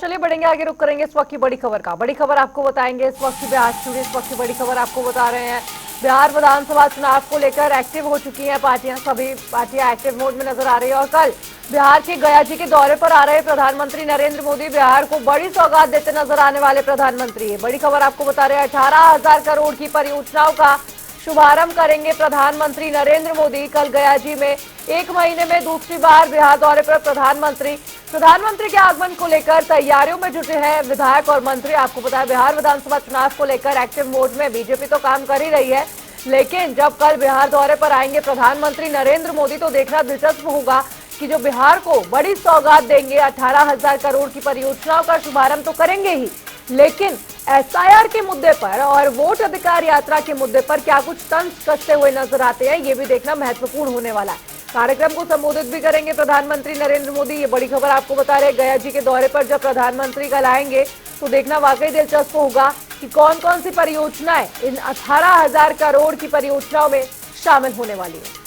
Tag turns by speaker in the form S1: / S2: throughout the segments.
S1: चलिए बढ़ेंगे आगे, रुक करेंगे इस वक्त की बड़ी खबर का। बड़ी खबर आपको बताएंगे इस वक्त की बिहार से इस वक्त की बड़ी खबर आपको बता रहे हैं। बिहार विधानसभा चुनाव को लेकर एक्टिव हो चुकी हैं पार्टियां, सभी पार्टियां एक्टिव मोड में नजर आ रही है। और कल बिहार के गया जी के दौरे पर आ रहे प्रधानमंत्री नरेंद्र मोदी, बिहार को बड़ी सौगात देते नजर आने वाले प्रधानमंत्री। बड़ी खबर आपको बता रहे हैं, 18,000 करोड़ की परियोजनाओं का शुभारंभ करेंगे प्रधानमंत्री नरेंद्र मोदी। कल गया जी में एक महीने में दूसरी बार बिहार दौरे पर प्रधानमंत्री के आगमन को लेकर तैयारियों में जुटे हैं विधायक और मंत्री। आपको पता है बिहार विधानसभा चुनाव को लेकर एक्टिव मोड में बीजेपी तो काम कर ही रही है, लेकिन जब कल बिहार दौरे पर आएंगे प्रधानमंत्री नरेंद्र मोदी तो देखना दिलचस्प होगा कि जो बिहार को बड़ी सौगात देंगे, 18,000 करोड़ की परियोजनाओं का शुभारंभ तो करेंगे ही, लेकिन एसआईआर के मुद्दे पर और वोट अधिकार यात्रा के मुद्दे पर क्या कुछ तंज कसते हुए नजर आते हैं, ये भी देखना महत्वपूर्ण होने वाला है। कार्यक्रम को संबोधित भी करेंगे प्रधानमंत्री नरेंद्र मोदी। ये बड़ी खबर आपको बता रहे, गया जी के दौरे पर जब प्रधानमंत्री कल आएंगे तो देखना वाकई दिलचस्प होगा कि कौन कौन सी परियोजनाएं इन 18,000 करोड़ की परियोजनाओं में शामिल होने वाली है।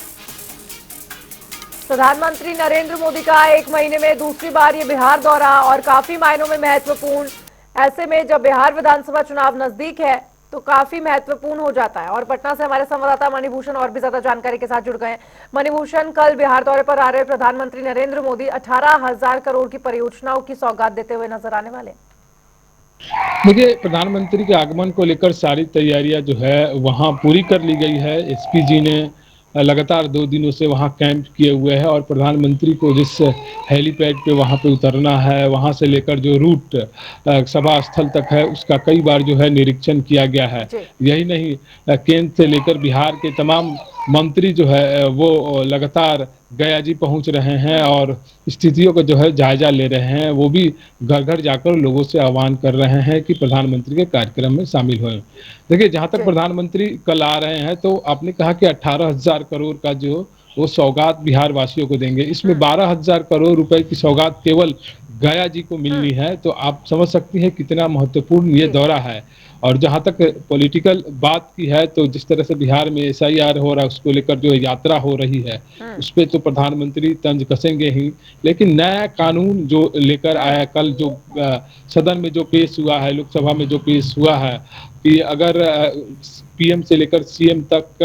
S1: प्रधानमंत्री नरेंद्र मोदी का एक महीने में दूसरी बार ये बिहार दौरा और काफी मायनों में महत्वपूर्ण। ऐसे में जब बिहार विधानसभा चुनाव नजदीक है तो काफी महत्वपूर्ण हो जाता है। और पटना से हमारे संवाददाता मणिभूषण और भी ज्यादा जानकारी के साथ जुड़ गए हैं। मणिभूषण, कल बिहार दौरे पर आ रहे प्रधानमंत्री नरेंद्र मोदी 18,000 करोड़ की परियोजनाओं की सौगात देते हुए नजर आने वाले।
S2: देखिए, प्रधानमंत्री के आगमन को लेकर सारी तैयारियां जो है वहां पूरी कर ली गई है। एसपी जी ने लगातार 2 दिनों से वहां कैंप किए हुए हैं और प्रधानमंत्री को जिस हेलीपैड पे वहां पे उतरना है, वहां से लेकर जो रूट सभा स्थल तक है उसका कई बार जो है निरीक्षण किया गया है। यही नहीं, केंद्र से लेकर बिहार के तमाम मंत्री जो है वो लगातार गया जी पहुंच रहे हैं और स्थितियों का जो है जायजा ले रहे हैं। वो भी घर घर जाकर लोगों से आह्वान कर रहे हैं कि प्रधानमंत्री के कार्यक्रम में शामिल हों। देखिए, जहां तक प्रधानमंत्री कल आ रहे हैं तो आपने कहा कि 18,000 करोड़ का जो वो सौगात बिहार वासियों को देंगे, इसमें 12,000 करोड़ रुपए की सौगात केवल गया जी को मिलनी है। तो आप समझ सकती हैं कितना महत्वपूर्ण ये दौरा है। और जहां तक पॉलिटिकल बात की है तो जिस तरह से बिहार में एसआईआर हो रहा है उसको लेकर जो यात्रा हो रही है उस पर तो प्रधानमंत्री तंज कसेंगे ही, लेकिन नया कानून जो लेकर आया कल, जो सदन में जो पेश हुआ है, लोकसभा में जो पेश हुआ है कि अगर पीएम से लेकर सीएम तक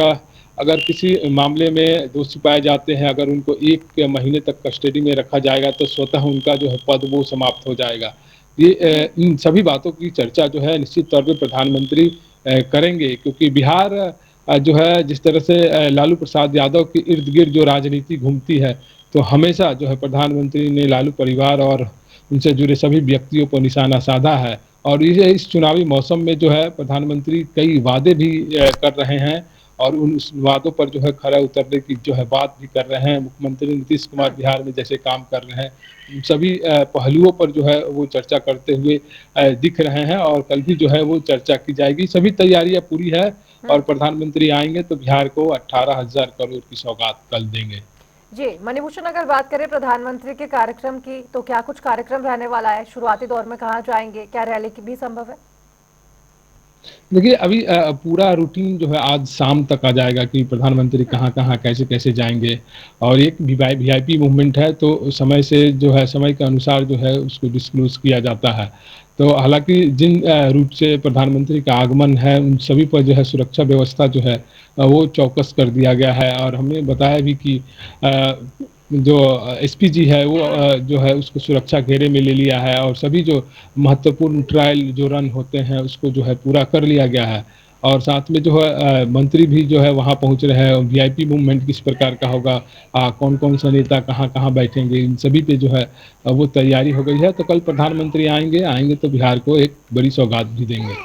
S2: अगर किसी मामले में दोषी पाए जाते हैं, अगर उनको 1 महीने तक कस्टडी में रखा जाएगा तो स्वतः उनका जो है पद वो समाप्त हो जाएगा। ये इन सभी बातों की चर्चा जो है निश्चित तौर पे प्रधानमंत्री करेंगे, क्योंकि बिहार जो है जिस तरह से लालू प्रसाद यादव के इर्द गिर्द जो राजनीति घूमती है, तो हमेशा जो है प्रधानमंत्री ने लालू परिवार और उनसे जुड़े सभी व्यक्तियों पर निशाना साधा है। और ये इस चुनावी मौसम में जो है प्रधानमंत्री कई वादे भी कर रहे हैं और उन वादों पर जो है खरा उतरने की जो है बात भी कर रहे हैं। मुख्यमंत्री नीतीश कुमार बिहार में जैसे काम कर रहे हैं, सभी पहलुओं पर जो है वो चर्चा करते हुए दिख रहे हैं और कल भी जो है वो चर्चा की जाएगी। सभी तैयारियां पूरी है और प्रधानमंत्री आएंगे तो बिहार को 18,000 करोड़ की सौगात कल देंगे।
S1: जी मणिभूषण, अगर बात करें प्रधानमंत्री के कार्यक्रम की तो क्या कुछ कार्यक्रम रहने वाला है? शुरुआती दौर में कहाँ जाएंगे, क्या रैली की भी संभव है?
S2: देखिए, अभी पूरा रूटीन जो है आज शाम तक आ जाएगा कि प्रधानमंत्री कहाँ कहाँ कैसे कैसे जाएंगे। और एक वीआईपी मूवमेंट है तो समय से जो है समय के अनुसार जो है उसको डिस्क्लोज किया जाता है। तो हालांकि जिन रूट से प्रधानमंत्री का आगमन है उन सभी पर जो है सुरक्षा व्यवस्था जो है वो चौकस कर दिया गया है। और हमने बताया भी कि जो एसपी जी है वो जो है उसको सुरक्षा घेरे में ले लिया है और सभी जो महत्वपूर्ण ट्रायल जो रन होते हैं उसको जो है पूरा कर लिया गया है। और साथ में जो है मंत्री भी जो है वहाँ पहुँच रहे हैं। वीआईपी मूवमेंट किस प्रकार का होगा, कौन कौन सा नेता कहाँ कहाँ बैठेंगे, इन सभी पे जो है वो तैयारी हो गई है। तो कल प्रधानमंत्री आएंगे तो बिहार को एक बड़ी सौगात भी देंगे।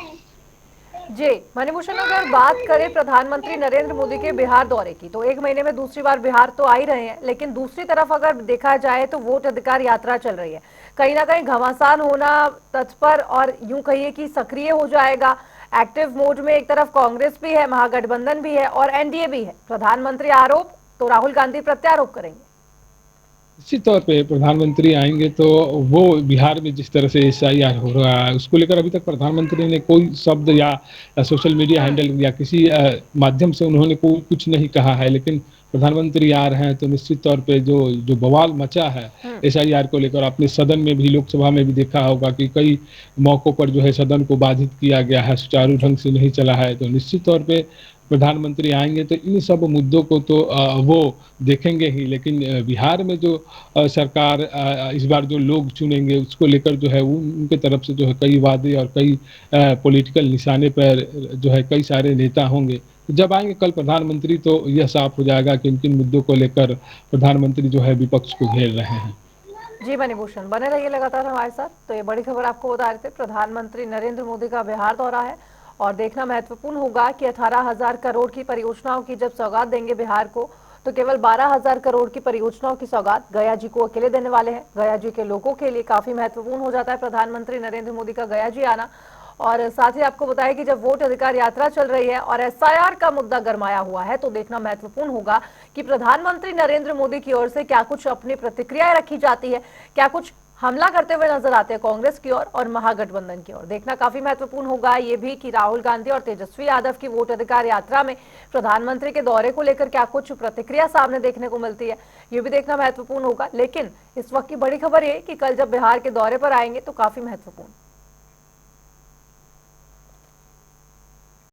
S1: जी मणिभूषण, अगर बात करें प्रधानमंत्री नरेंद्र मोदी के बिहार दौरे की तो एक महीने में दूसरी बार बिहार तो आ ही रहे हैं, लेकिन दूसरी तरफ अगर देखा जाए तो वोट अधिकार यात्रा चल रही है। कहीं ना कहीं घमासान होना तत्पर और यूं कहिए कि सक्रिय हो जाएगा। एक्टिव मोड में एक तरफ कांग्रेस भी है, महागठबंधन भी है और एनडीए भी है। प्रधानमंत्री आरोप तो राहुल गांधी प्रत्यारोप करेंगे।
S2: निश्चित तौर पे प्रधानमंत्री आएंगे तो वो बिहार में जिस तरह से एसआईआर हो रहा है उसको लेकर अभी तक प्रधानमंत्री ने कोई शब्द या सोशल मीडिया हैंडल या किसी माध्यम से उन्होंने कोई कुछ नहीं कहा है, लेकिन प्रधानमंत्री आ रहे हैं तो निश्चित तौर पे जो जो बवाल मचा है एसआईआर को लेकर, आपने सदन में भी लोकसभा में भी देखा होगा कि कई मौकों पर जो है सदन को बाधित किया गया है, सुचारू ढंग से नहीं चला है। तो निश्चित तौर पे प्रधानमंत्री आएंगे तो इन सब मुद्दों को तो वो देखेंगे ही, लेकिन बिहार में जो सरकार इस बार जो लोग चुनेंगे उसको लेकर जो है उनके तरफ से जो है कई वादे और कई पॉलिटिकल निशाने पर जो है कई सारे नेता होंगे। तो जब आएंगे कल प्रधानमंत्री तो यह साफ हो जाएगा कि किन मुद्दों को लेकर प्रधानमंत्री जो है विपक्ष को घेर रहे हैं।
S1: जी मणिभूषण, बने रहिए लगातार हमारे साथ। तो ये बड़ी खबर आपको बता रहे थे, प्रधानमंत्री नरेंद्र मोदी का बिहार दौरा है और देखना महत्वपूर्ण होगा कि 18,000 करोड़ की परियोजनाओं की जब सौगात देंगे बिहार को, तो केवल 12,000 करोड़ की परियोजनाओं की सौगात गया जी को अकेले देने वाले हैं। गया जी के लोगों के लिए काफी महत्वपूर्ण हो जाता है प्रधानमंत्री नरेंद्र मोदी का गया जी आना। और साथ ही आपको बताया कि जब वोट अधिकार यात्रा चल रही है और एसआईआर का मुद्दा गरमाया हुआ है, तो देखना महत्वपूर्ण होगा कि प्रधानमंत्री नरेंद्र मोदी की ओर से क्या कुछ अपनी प्रतिक्रियाएं रखी जाती है, क्या कुछ हमला करते हुए नजर आते हैं कांग्रेस की ओर और महागठबंधन की ओर। देखना काफी महत्वपूर्ण होगा ये भी कि राहुल गांधी और तेजस्वी यादव की वोट अधिकार यात्रा में प्रधानमंत्री के दौरे को लेकर क्या कुछ प्रतिक्रिया सामने देखने को मिलती है, ये भी देखना महत्वपूर्ण होगा। लेकिन इस वक्त की बड़ी खबर ये कि कल जब बिहार के दौरे पर आएंगे तो काफी महत्वपूर्ण